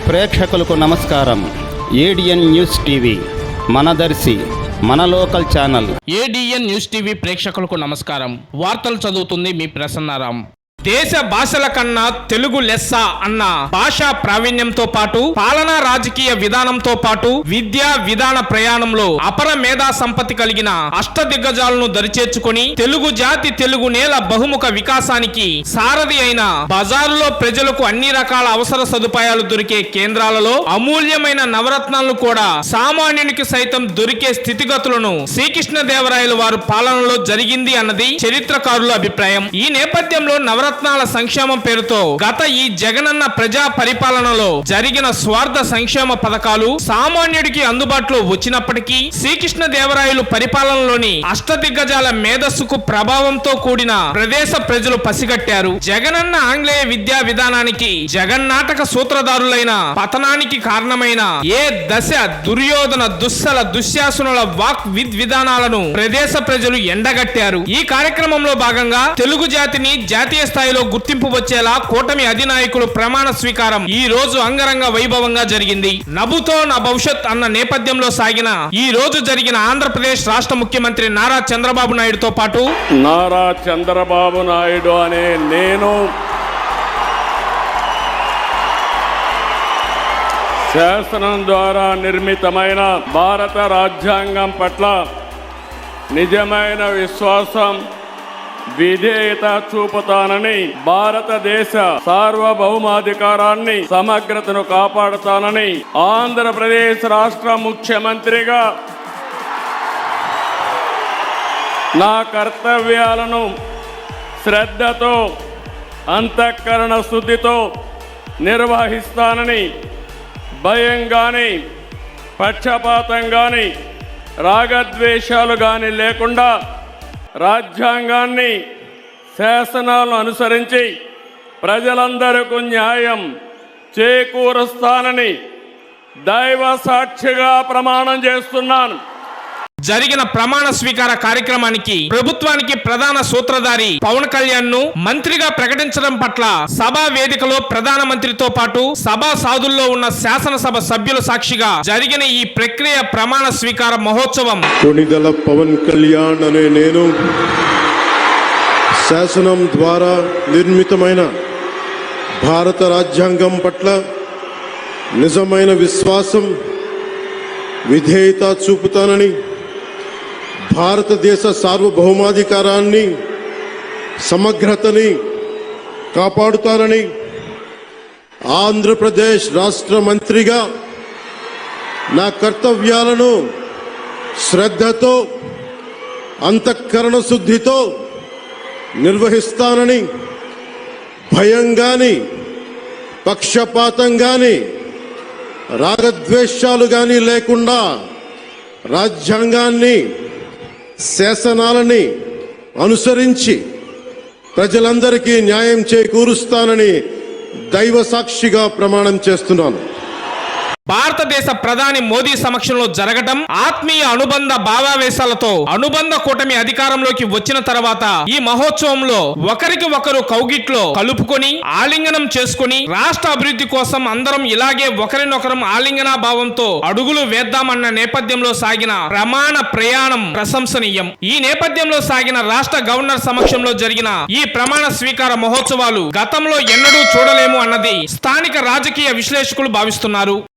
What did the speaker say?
ప్రేక్షకులకు నమస్కారం. ADN news TV మనదర్శి మన local channel. ADN news TV ప్రేక్షకులకు నమస్కారం. వార్తలు చదువుతుంది మీ ప్రసన్నారాం. దేశ భాషల కన్నా తెలుగు లెస్స అన్న భాషా ప్రావీణ్యంతో పాటు పాలనా రాజకీయ విధానంతో పాటు విద్యా విధాన ప్రయాణంలో అపర మేధా సంపత్తి కలిగిన అష్టదిగ్గజాలను దరిచేర్చుకొని తెలుగు జాతి తెలుగు నేల బహుముఖ వికాసానికి సారథి అయిన బజారులో ప్రజలకు అన్ని రకాల అవసర సదుపాయాలు దొరికే కేంద్రాలలో అమూల్యమైన నవరత్నాలను కూడా సామాన్యునికి సైతం దొరికే స్థితిగతులను శ్రీకృష్ణదేవరాయలు వారు పాలనలో జరిగింది అన్నది చరిత్రకారుల అభిప్రాయం. ఈ నేపథ్యంలో నవరత్నాల సంక్షేమం పేరుతో గత ఈ జగనన్న ప్రజా పరిపాలనలో జరిగిన స్వార్థ సంక్షేమ పథకాలు సామాన్యుడికి అందుబాటులో వచ్చినప్పటికీ శ్రీకృష్ణదేవరాయలు పరిపాలనలోని అష్టదిగ్గజాల మేధస్సుకు ప్రభావంతో కూడిన ప్రదేశ ప్రజలు పసిగట్టారు. జగనన్న ఆంగ్లేయ విద్యా విధానానికి జగన్నాటక సూత్రధారులైన పతనానికి కారణమైన ఏ దశ దుర్యోధన దుస్సల దుశ్శాసనుల వాక్ విధానాలను ప్రదేశ ప్రజలు ఎండగట్టారు. ఈ కార్యక్రమంలో భాగంగా తెలుగు జాతిని జాతీయ స్థాయిలో గుర్తింపు వచ్చేలా కూటమి అధినాయకులు ప్రమాణ స్వీకారం ఈ రోజు అంగరంగ వైభవంగా జరిగింది. నభుతో నా భవిష్యత్ అన్న నేపథ్యంలో సాగిన ఈ రోజు జరిగిన ఆంధ్రప్రదేశ్ రాష్ట్ర ముఖ్యమంత్రి నారా చంద్రబాబు నాయుడుతో పాటు నారా చంద్రబాబు నాయుడు అనే నేను శాసనం ద్వారా నిర్మితమైన భారత రాజ్యాంగం పట్ల నిజమైన విశ్వాసం విధేయత చూపుతానని, భారతదేశ సార్వభౌమాధికారాన్ని సమగ్రతను కాపాడుతానని ఆంధ్రప్రదేశ్ రాష్ట్ర ముఖ్యమంత్రిగా నా కర్తవ్యాలను శ్రద్ధతో అంతఃకరణ శుద్ధితో నిర్వహిస్తానని, భయం కానీ పక్షపాతం కానీ రాగద్వేషాలు కానీ లేకుండా రాజ్యాంగాన్ని శాసనాలను అనుసరించి ప్రజలందరికీ న్యాయం చేకూరుస్తానని దైవ సాక్షిగా ప్రమాణం చేస్తున్నాను. జరిగిన ప్రమాణ స్వీకార కార్యక్రమానికి ప్రభుత్వానికి ప్రధాన సూత్రధారి పవన్ కళ్యాణ్ ను మంత్రిగా ప్రకటించడం పట్ల సభా వేదికలో ప్రధానమంత్రితో పాటు సభా సాధుల్లో ఉన్న శాసనసభ సభ్యుల సాక్షిగా జరిగిన ఈ ప్రక్రియ ప్రమాణ స్వీకార మహోత్సవం. కొణిదెల పవన్ కళ్యాణ్ అనే నేను శాసనం ద్వారా నిర్మితమైన భారత రాజ్యాంగం పట్ల నిజమైన విశ్వాసం విధేయత చూపుతానని, భారతదేశ సార్వభౌమాధికారాన్ని సమగ్రతని కాపాడుతానని, ఆంధ్రప్రదేశ్ రాష్ట్ర మంత్రిగా నా కర్తవ్యాలను శ్రద్ధతో అంతఃకరణ శుద్ధితో నిర్వహిస్తానని, భయం గాని పక్షపాతం గాని రాగద్వేషాలు గాని లేకుండా రాజ్యాంగాన్ని శాసనాలని అనుసరించి ప్రజలందరికీ న్యాయం చేకూరుస్తానని దైవ సాక్షిగా ప్రమాణం చేస్తున్నాను. భారతదేశ ప్రధాని మోదీ సమక్షంలో జరగటం, ఆత్మీయ అనుబంధ భావావేశాలతో అనుబంధ కూటమి అధికారంలోకి వచ్చిన తర్వాత ఈ మహోత్సవంలో ఒకరికి ఒకరు కౌగిట్లో కలుపుకొని ఆలింగనం చేసుకుని రాష్ట్ర అభివృద్ధి కోసం అందరం ఇలాగే ఒకరినొకరం ఆలింగనా భావంతో అడుగులు వేద్దామన్న నేపథ్యంలో సాగిన ప్రమాణ ప్రయాణం ప్రశంసనీయం. ఈ నేపథ్యంలో సాగిన రాష్ట్ర గవర్నర్ సమక్షంలో జరిగిన ఈ ప్రమాణ స్వీకార మహోత్సవాలు గతంలో ఎన్నడూ చూడలేము అన్నది స్థానిక రాజకీయ విశ్లేషకులు భావిస్తున్నారు.